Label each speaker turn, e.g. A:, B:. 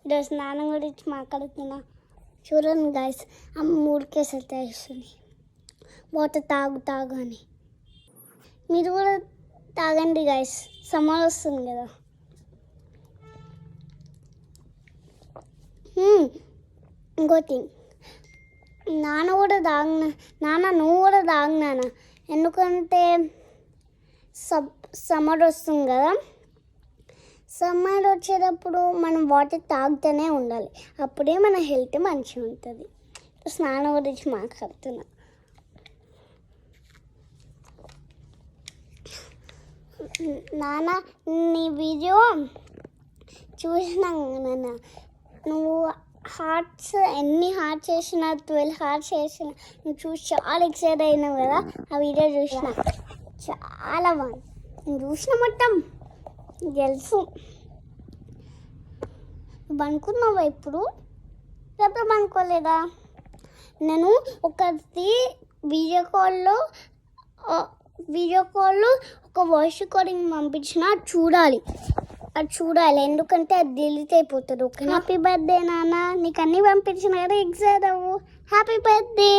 A: ఈరోజు స్నానం గురించి మాట్లాడుతున్నా. చూడండి గైస్, అమ్మ 3 కేసులు తెస్తుంది. వాటర్ తాగు అని. మీరు కూడా తాగండి గైస్, సమ్మర్ వస్తుంది కదా. ఇంకోటి, నాన్న నువ్వు కూడా తాగినానా, ఎందుకంటే సమ్మర్ వస్తుంది కదా. సమ్మర్ వచ్చేటప్పుడు మనం వాటర్ తాగుతూనే ఉండాలి, అప్పుడే మన హెల్త్ మంచిగా ఉంటుంది. స్నానం గురించి మాట్లాడుతున్నా. నాన్న, నీ వీడియో చూసినాం నాన్న. నువ్వు ఎన్ని హార్ట్స్ చేసినా 12 హార్ట్స్ చేసినా నువ్వు చూసి చాలా ఎక్సైట్ అయినావు కదా. ఆ వీడియో చూసిన చాలా బాగుంది. నేను చూసిన మొత్తం తెలుసు. నువ్వు అనుకున్నావా ఇప్పుడు? ఎప్పుడు అనుకోలేదా? నేను ఒకటి వీడియో కాల్లో ఒక వాయిస్ రికార్డింగ్ పంపించిన, అది చూడాలి ఎందుకంటే అది డిలీట్ అయిపోతుంది. ఓకే, హ్యాపీ బర్త్డే నాన్న, నీకు అన్నీ పంపించిన కదా, ఎగ్జామ్ అవ్వు. Happy birthday.